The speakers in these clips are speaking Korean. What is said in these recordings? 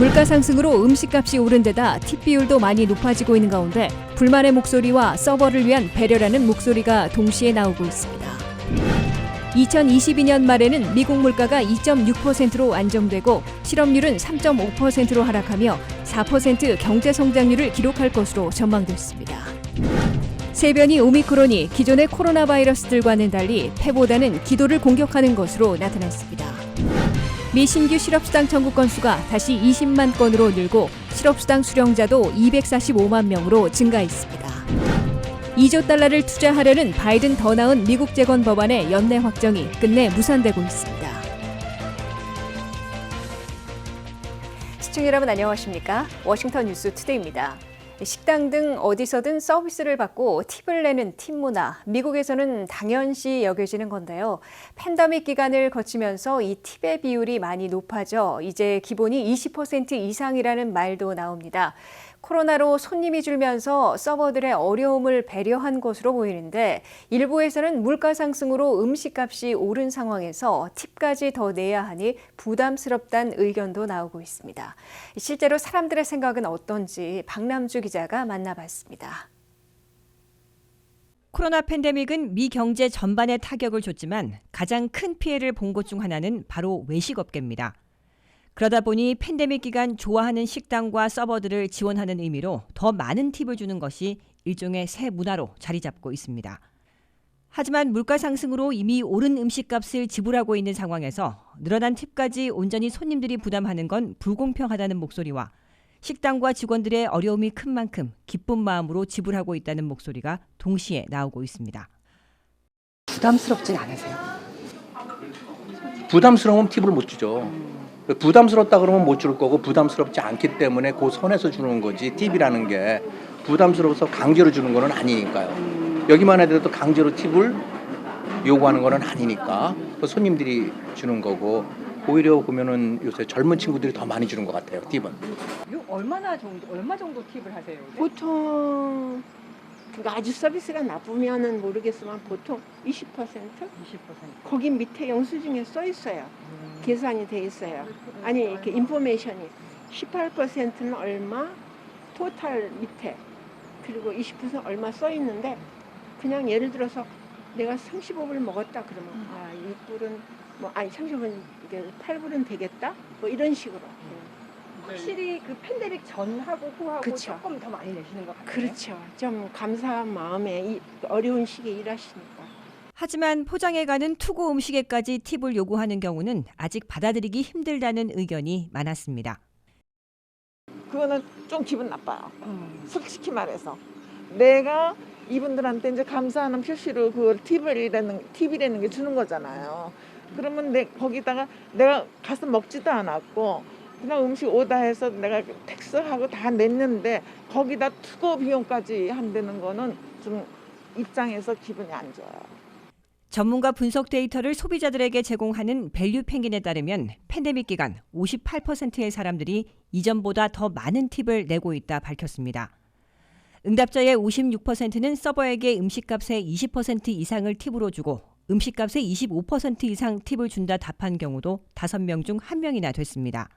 물가 상승으로 음식값이 오른 데다 팁 비율도 많이 높아지고 있는 가운데 불만의 목소리와 서버를 위한 배려라는 목소리가 동시에 나오고 있습니다. 2022년 말에는 미국 물가가 2.6%로 안정되고 실업률은 3.5%로 하락하며 4% 경제 성장률을 기록할 것으로 전망됐습니다. 세변이 오미크론이 기존의 코로나 바이러스들과는 달리 폐보다는 기도를 공격하는 것으로 나타났습니다. 미 신규 실업수당 청구 건수가 다시 20만 건으로 늘고 실업수당 수령자도 245만 명으로 증가했습니다. 2조 달러를 투자하려는 바이든 더 나은 미국 재건 법안의 연내 확정이 끝내 무산되고 있습니다. 시청자 여러분 안녕하십니까? 워싱턴 뉴스 투데이입니다. 식당 등 어디서든 서비스를 받고 팁을 내는 팁 문화, 미국에서는 당연시 여겨지는 건데요. 팬데믹 기간을 거치면서 이 팁의 비율이 많이 높아져 이제 기본이 20% 이상이라는 말도 나옵니다. 코로나로 손님이 줄면서 서버들의 어려움을 배려한 것으로 보이는데 일부에서는 물가 상승으로 음식값이 오른 상황에서 팁까지 더 내야 하니 부담스럽다는 의견도 나오고 있습니다. 실제로 사람들의 생각은 어떤지 박남주 기자가 만나봤습니다. 코로나 팬데믹은 미 경제 전반에 타격을 줬지만 가장 큰 피해를 본 곳 중 하나는 바로 외식업계입니다. 그러다 보니 팬데믹 기간 좋아하는 식당과 서버들을 지원하는 의미로 더 많은 팁을 주는 것이 일종의 새 문화로 자리 잡고 있습니다. 하지만 물가 상승으로 이미 오른 음식값을 지불하고 있는 상황에서 늘어난 팁까지 온전히 손님들이 부담하는 건 불공평하다는 목소리와 식당과 직원들의 어려움이 큰 만큼 기쁜 마음으로 지불하고 있다는 목소리가 동시에 나오고 있습니다. 부담스럽진 않으세요? 부담스러우면 팁을 못 주죠. 부담스럽다 그러면 못 줄 거고 부담스럽지 않기 때문에 그 선에서 주는 거지 팁이라는 게 부담스러워서 강제로 주는 거는 아니니까요. 여기만 해도 강제로 팁을 요구하는 거는 아니니까 손님들이 주는 거고 오히려 보면은 요새 젊은 친구들이 더 많이 주는 것 같아요. 팁은. 얼마 정도 팁을 하세요? 보통 그러니까 아주 서비스가 나쁘면은 모르겠지만 보통 20%? 20%. 거기 밑에 영수증에 써 있어요. 계산이 돼 있어요. 아니 이렇게 인포메이션이 18%는 얼마, 토탈 밑에 그리고 20% 얼마 써 있는데 그냥 예를 들어서 내가 35불 먹었다 그러면 6불은 뭐 아니 30불은 이게 8불은 되겠다 뭐 이런 식으로. 확실히 그 팬데믹 전하고 후하고 그쵸. 조금 더 많이 내시는 것 같아요. 그렇죠. 좀 감사한 마음에 이 어려운 시기에 일하시니까. 하지만 포장해가는 투고 음식에까지 팁을 요구하는 경우는 아직 받아들이기 힘들다는 의견이 많았습니다. 그거는 좀 기분 나빠요. 솔직히 말해서 내가 이분들한테 이제 감사하는 표시로 그 팁이라는 게 주는 거잖아요. 그러면 거기다가 내가 가서 먹지도 않았고 그냥 음식 오다해서 내가 텍스하고 다 냈는데 거기다 투고 비용까지 한다는 거는 좀 입장에서 기분이 안 좋아요. 전문가 분석 데이터를 소비자들에게 제공하는 밸류 펭귄에 따르면 팬데믹 기간 58%의 사람들이 이전보다 더 많은 팁을 내고 있다 밝혔습니다. 응답자의 56%는 서버에게 음식값의 20% 이상을 팁으로 주고 음식값의 25% 이상 팁을 준다 답한 경우도 5명 중 1명이나 됐습니다.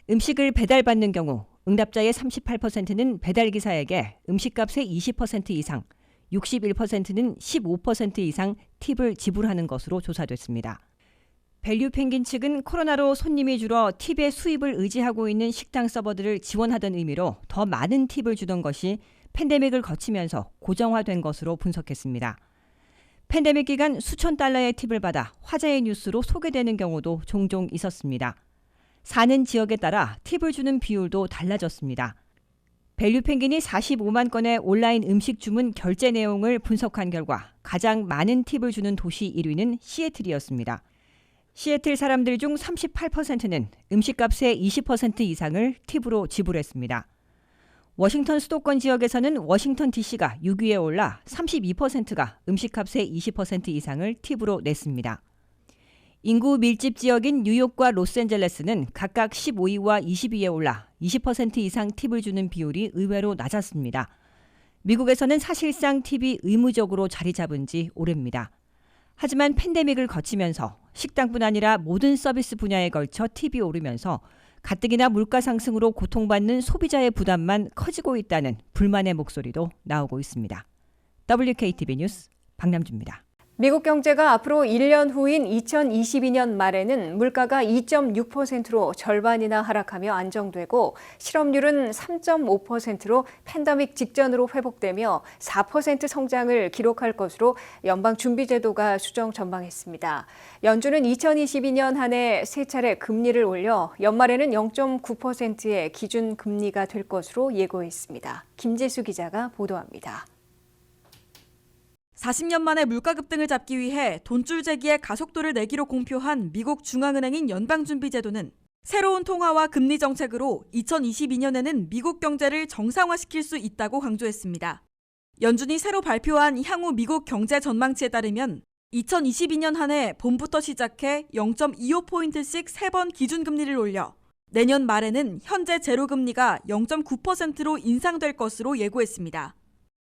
음식을 배달받는 경우 응답자의 38%는 배달기사에게 음식값의 20% 이상, 61%는 15% 이상 팁을 지불하는 것으로 조사됐습니다. 밸류 펭귄 측은 코로나로 손님이 줄어 팁의 수입을 의지하고 있는 식당 서버들을 지원하던 의미로 더 많은 팁을 주던 것이 팬데믹을 거치면서 고정화된 것으로 분석했습니다. 팬데믹 기간 수천 달러의 팁을 받아 화제의 뉴스로 소개되는 경우도 종종 있었습니다. 사는 지역에 따라 팁을 주는 비율도 달라졌습니다. 밸류 펭귄이 45만 건의 온라인 음식 주문 결제 내용을 분석한 결과 가장 많은 팁을 주는 도시 1위는 시애틀이었습니다. 시애틀 사람들 중 38%는 음식값의 20% 이상을 팁으로 지불했습니다. 워싱턴 수도권 지역에서는 워싱턴 DC가 6위에 올라 32%가 음식값의 20% 이상을 팁으로 냈습니다. 인구 밀집 지역인 뉴욕과 로스앤젤레스는 각각 15위와 20위에 올라 20% 이상 팁을 주는 비율이 의외로 낮았습니다. 미국에서는 사실상 팁이 의무적으로 자리 잡은 지 오래입니다. 하지만 팬데믹을 거치면서 식당뿐 아니라 모든 서비스 분야에 걸쳐 팁이 오르면서 가뜩이나 물가 상승으로 고통받는 소비자의 부담만 커지고 있다는 불만의 목소리도 나오고 있습니다. WKTV 뉴스 박남주입니다. 미국 경제가 앞으로 1년 후인 2022년 말에는 물가가 2.6%로 절반이나 하락하며 안정되고 실업률은 3.5%로 팬데믹 직전으로 회복되며 4% 성장을 기록할 것으로 연방준비제도가 수정 전망했습니다. 연준은 2022년 한 해 3차례 금리를 올려 연말에는 0.9%의 기준 금리가 될 것으로 예고했습니다. 김지수 기자가 보도합니다. 40년 만에 물가 급등을 잡기 위해 돈줄 재기의 가속도를 내기로 공표한 미국 중앙은행인 연방준비제도는 새로운 통화와 금리 정책으로 2022년에는 미국 경제를 정상화시킬 수 있다고 강조했습니다. 연준이 새로 발표한 향후 미국 경제 전망치에 따르면 2022년 한 해 봄부터 시작해 0.25포인트씩 3번 기준금리를 올려 내년 말에는 현재 제로금리가 0.9%로 인상될 것으로 예고했습니다.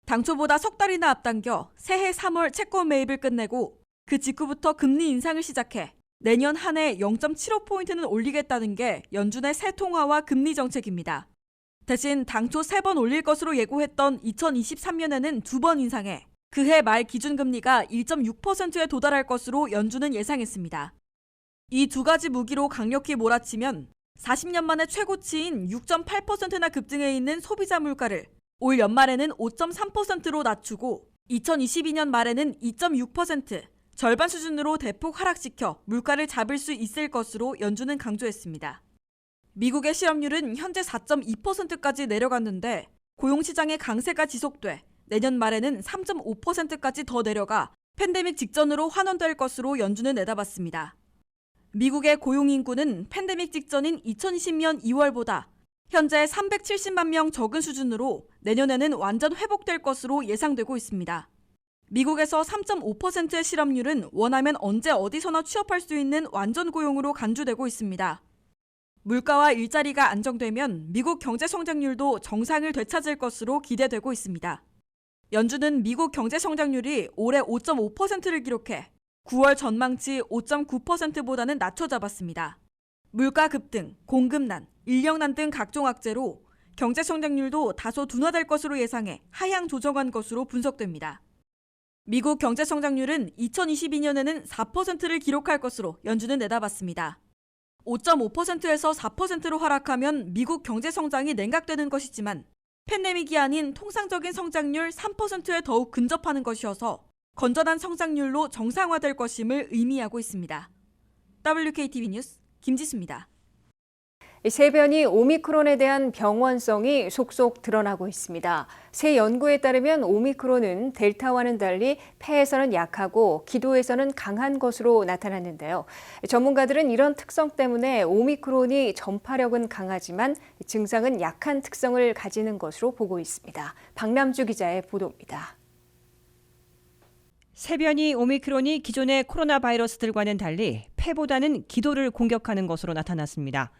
당초보다 석 달이나 앞당겨 새해 3월 채권 매입을 끝내고 그 직후부터 금리 인상을 시작해 내년 한 해 0.75포인트는 올리겠다는 게 연준의 새 통화와 금리 정책입니다. 대신 당초 3번 올릴 것으로 예고했던 2023년에는 2번 인상해 그해 말 기준금리가 1.6%에 도달할 것으로 연준은 예상했습니다. 이 두 가지 무기로 강력히 몰아치면 40년 만에 최고치인 6.8%나 급등해 있는 소비자 물가를 올 연말에는 5.3%로 낮추고 2022년 말에는 2.6%, 절반 수준으로 대폭 하락시켜 물가를 잡을 수 있을 것으로 연준은 강조했습니다. 미국의 실업률은 현재 4.2%까지 내려갔는데 고용시장의 강세가 지속돼 내년 말에는 3.5%까지 더 내려가 팬데믹 직전으로 환원될 것으로 연준은 내다봤습니다. 미국의 고용인구는 팬데믹 직전인 2020년 2월보다 현재 370만 명 적은 수준으로 내년에는 완전 회복될 것으로 예상되고 있습니다. 미국에서 3.5%의 실업률은 원하면 언제 어디서나 취업할 수 있는 완전 고용으로 간주되고 있습니다. 물가와 일자리가 안정되면 미국 경제 성장률도 정상을 되찾을 것으로 기대되고 있습니다. 연준은 미국 경제 성장률이 올해 5.5%를 기록해 9월 전망치 5.9%보다는 낮춰 잡았습니다. 물가 급등, 공급난, 인력난 등 각종 악재로 경제 성장률도 다소 둔화될 것으로 예상해 하향 조정한 것으로 분석됩니다. 미국 경제 성장률은 2022년에는 4%를 기록할 것으로 연준은 내다봤습니다. 5.5%에서 4%로 하락하면 미국 경제 성장이 냉각되는 것이지만 팬데믹이 아닌 통상적인 성장률 3%에 더욱 근접하는 것이어서 건전한 성장률로 정상화될 것임을 의미하고 있습니다. WKTV 뉴스 김지수입니다. 세변이 오미크론에 대한 병원성이 속속 드러나고 있습니다. 새 연구에 따르면 오미크론은 델타와는 달리 폐에서는 약하고 기도에서는 강한 것으로 나타났는데요. 전문가들은 이런 특성 때문에 오미크론이 전파력은 강하지만 증상은 약한 특성을 가지는 것으로 보고 있습니다. 박남주 기자의 보도입니다. 세변이 오미크론이 기존의 코로나 바이러스들과는 달리 폐보다는 기도를 공격하는 것으로 나타났습니다.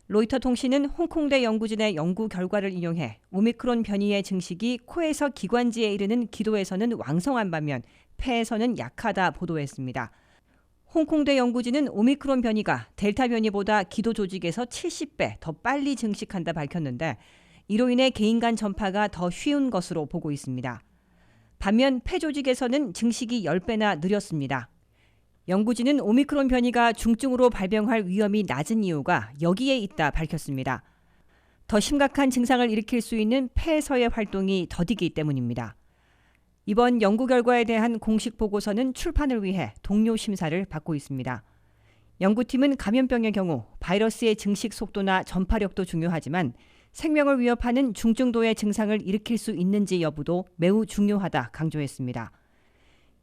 로이터 통신은 홍콩대 연구진의 연구 결과를 인용해 오미크론 변이의 증식이 코에서 기관지에 이르는 기도에서는 왕성한 반면 폐에서는 약하다 보도했습니다. 홍콩대 연구진은 오미크론 변이가 델타 변이보다 기도 조직에서 70배 더 빨리 증식한다 밝혔는데 이로 인해 개인 간 전파가 더 쉬운 것으로 보고 있습니다. 반면 폐 조직에서는 증식이 10배나 느렸습니다. 연구진은 오미크론 변이가 중증으로 발병할 위험이 낮은 이유가 여기에 있다 밝혔습니다. 더 심각한 증상을 일으킬 수 있는 폐에서의 활동이 더디기 때문입니다. 이번 연구 결과에 대한 공식 보고서는 출판을 위해 동료 심사를 받고 있습니다. 연구팀은 감염병의 경우 바이러스의 증식 속도나 전파력도 중요하지만 생명을 위협하는 중증도의 증상을 일으킬 수 있는지 여부도 매우 중요하다 강조했습니다.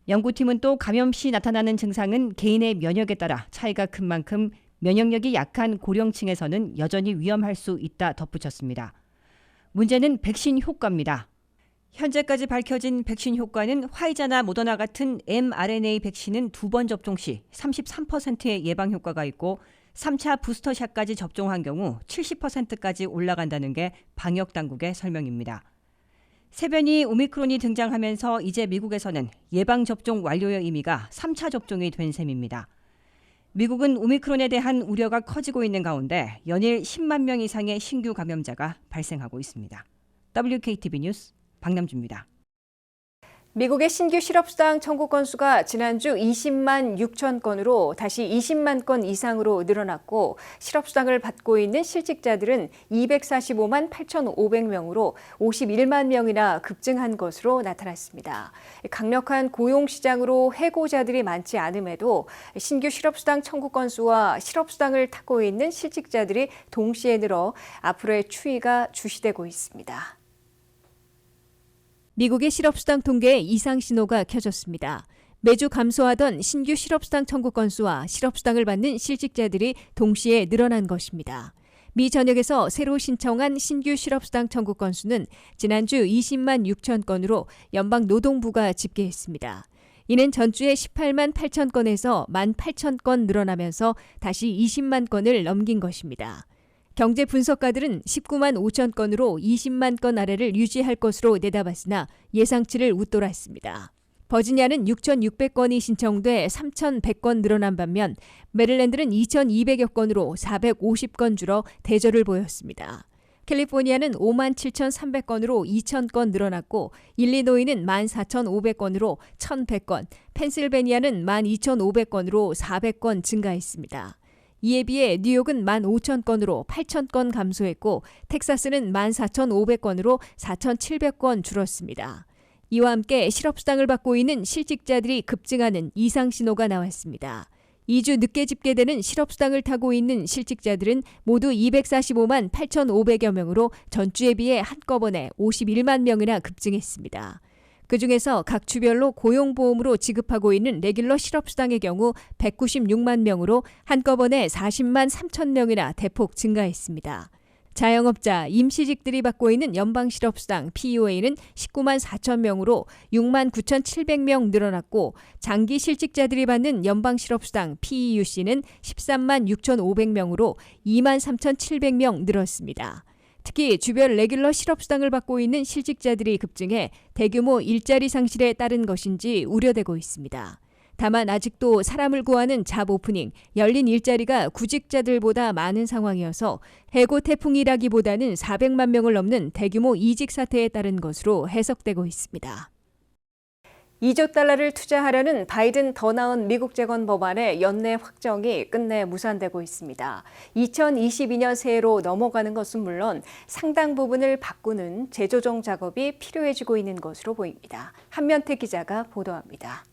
연구팀은 또 감염 시 나타나는 증상은 개인의 면역에 따라 차이가 큰 만큼 면역력이 약한 고령층에서는 여전히 위험할 수 있다 덧붙였습니다. 문제는 백신 효과입니다. 현재까지 밝혀진 백신 효과는 화이자나 모더나 같은 mRNA 백신은 2번 접종 시 33%의 예방 효과가 있고 3차 부스터샷까지 접종한 경우 70%까지 올라간다는 게 방역 당국의 설명입니다. 세변이 오미크론이 등장하면서 이제 미국에서는 예방접종 완료의 의미가 3차 접종이 된 셈입니다. 미국은 오미크론에 대한 우려가 커지고 있는 가운데 연일 10만 명 이상의 신규 감염자가 발생하고 있습니다. WKTV 뉴스 박남주입니다. 미국의 신규 실업수당 청구 건수가 지난주 20만 6천 건으로 다시 20만 건 이상으로 늘어났고 실업수당을 받고 있는 실직자들은 245만 8,500명으로 51만 명이나 급증한 것으로 나타났습니다. 강력한 고용시장으로 해고자들이 많지 않음에도 신규 실업수당 청구 건수와 실업수당을 타고 있는 실직자들이 동시에 늘어 앞으로의 추이가 주시되고 있습니다. 미국의 실업수당 통계에 이상 신호가 켜졌습니다. 매주 감소하던 신규 실업수당 청구 건수와 실업수당을 받는 실직자들이 동시에 늘어난 것입니다. 미 전역에서 새로 신청한 신규 실업수당 청구 건수는 지난주 20만 6천 건으로 연방노동부가 집계했습니다. 이는 전주에 18만 8천 건에서 1만 8천 건 늘어나면서 다시 20만 건을 넘긴 것입니다. 경제 분석가들은 19만 5천 건으로 20만 건 아래를 유지할 것으로 내다봤으나 예상치를 웃돌았습니다. 버지니아는 6,600건이 신청돼 3,100건 늘어난 반면 메릴랜드는 2,200여 건으로 450건 줄어 대절을 보였습니다. 캘리포니아는 5만 7,300건으로 2,000건 늘어났고 일리노이는 14,500건으로 1,100건, 펜실베니아는 12,500건으로 400건 증가했습니다. 이에 비해 뉴욕은 15,000건으로 8,000건 감소했고 텍사스는 14,500건으로 4,700건 줄었습니다. 이와 함께 실업수당을 받고 있는 실직자들이 급증하는 이상 신호가 나왔습니다. 2주 늦게 집계되는 실업수당을 타고 있는 실직자들은 모두 245만 8,500여 명으로 전주에 비해 한꺼번에 51만 명이나 급증했습니다. 그중에서 각 주별로 고용보험으로 지급하고 있는 레귤러 실업수당의 경우 196만 명으로 한꺼번에 40만 3천 명이나 대폭 증가했습니다. 자영업자, 임시직들이 받고 있는 연방실업수당 PUA는 19만 4천 명으로 6만 9,700명 늘어났고 장기 실직자들이 받는 연방실업수당 PEUC는 13만 6,500명으로 2만 3,700명 늘었습니다. 특히 주별 레귤러 실업수당을 받고 있는 실직자들이 급증해 대규모 일자리 상실에 따른 것인지 우려되고 있습니다. 다만 아직도 사람을 구하는 잡 오프닝, 열린 일자리가 구직자들보다 많은 상황이어서 해고 태풍이라기보다는 400만 명을 넘는 대규모 이직 사태에 따른 것으로 해석되고 있습니다. 2조 달러를 투자하려는 바이든 더 나은 미국 재건 법안의 연내 확정이 끝내 무산되고 있습니다. 2022년 새해로 넘어가는 것은 물론 상당 부분을 바꾸는 재조정 작업이 필요해지고 있는 것으로 보입니다. 한면태 기자가 보도합니다.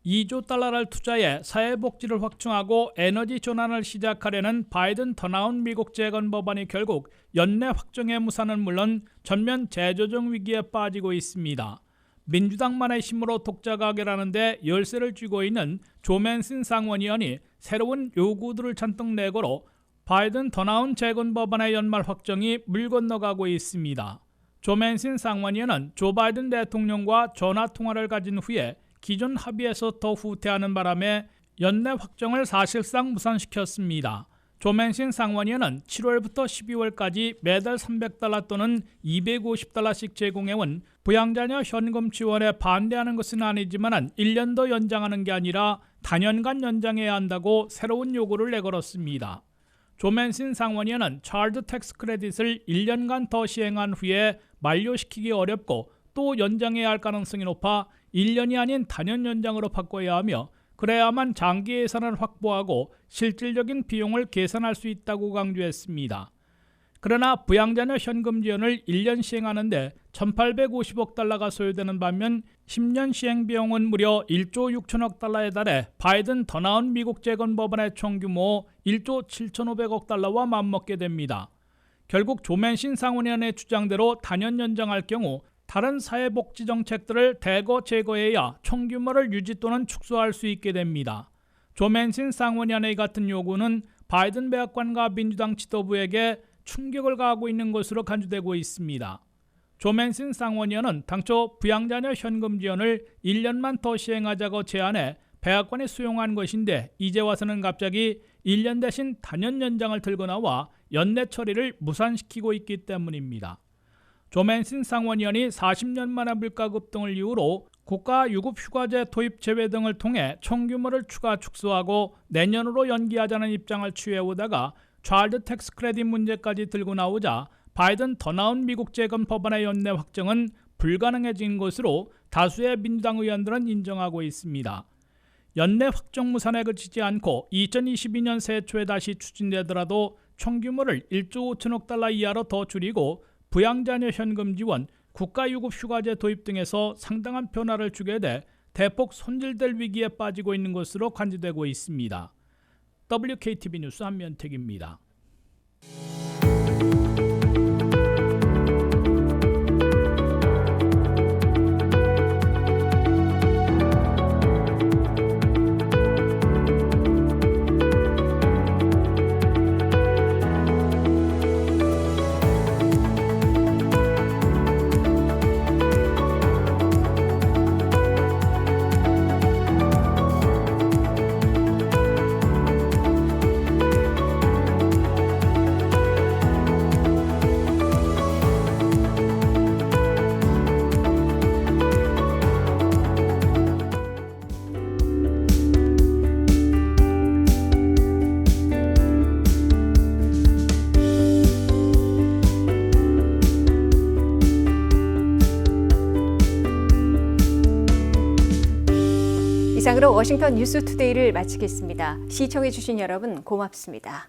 2조 달러를 투자해 사회복지를 확충하고 에너지 전환을 시작하려는 바이든 더 나은 미국 재건 법안이 결국 연내 확정의 무산은 물론 전면 재조정 위기에 빠지고 있습니다. 민주당만의 힘으로 독자 가결하는 데 열쇠를 쥐고 있는 조 맨신 상원의원이 새로운 요구들을 잔뜩 내고로 바이든 더 나은 재건 법안의 연말 확정이 물 건너가고 있습니다. 조 맨신 상원의원은 조 바이든 대통령과 전화통화를 가진 후에 기존 합의에서 더 후퇴하는 바람에 연내 확정을 사실상 무산시켰습니다. 조 맨신 상원의원은 7월부터 12월까지 매달 300달러 또는 250달러씩 제공해온 부양자녀 현금 지원에 반대하는 것은 아니지만 1년 더 연장하는 게 아니라 단연간 연장해야 한다고 새로운 요구를 내걸었습니다. 조 맨신 상원의원은 차일드 텍스 크레딧을 1년간 더 시행한 후에 만료시키기 어렵고 또 연장해야 할 가능성이 높아 1년이 아닌 단연 연장으로 바꿔야 하며 그래야만 장기 예산을 확보하고 실질적인 비용을 계산할 수 있다고 강조했습니다. 그러나 부양자녀 현금 지원을 1년 시행하는데 1,850억 달러가 소요되는 반면 10년 시행 비용은 무려 1조 6천억 달러에 달해 바이든 더 나은 미국 재건 법안의 총 규모 1조 7,500억 달러와 맞먹게 됩니다. 결국 조 맨신 상원의원의 주장대로 단연 연장할 경우 다른 사회복지 정책들을 대거 제거해야 총 규모를 유지 또는 축소할 수 있게 됩니다. 조 맨신 상원의원의 같은 요구는 바이든 백악관과 민주당 지도부에게 충격을 가하고 있는 것으로 간주되고 있습니다. 조 맨신 상원의원은 당초 부양자녀 현금 지원을 1년만 더 시행하자고 제안해 백악관이 수용한 것인데 이제 와서는 갑자기 1년 대신 단연 연장을 들고 나와 연내 처리를 무산시키고 있기 때문입니다. 조 맨신 상원의원이 40년 만의 물가 급등을 이유로 국가 유급 휴가제 도입 제외 등을 통해 총 규모를 추가 축소하고 내년으로 연기하자는 입장을 취해오다가 차일드 텍스 크레딧 문제까지 들고 나오자 바이든 더 나은 미국 재건 법안의 연내 확정은 불가능해진 것으로 다수의 민주당 의원들은 인정하고 있습니다. 연내 확정 무산에 그치지 않고 2022년 새초에 다시 추진되더라도 총 규모를 1조 5천억 달러 이하로 더 줄이고 부양자녀 현금 지원, 국가유급 휴가제 도입 등에서 상당한 변화를 주게 돼 대폭 손질될 위기에 빠지고 있는 것으로 관지되고 있습니다. WKTV 뉴스 한면택입니다. 이상으로 워싱턴 뉴스 투데이를 마치겠습니다. 시청해주신 여러분 고맙습니다.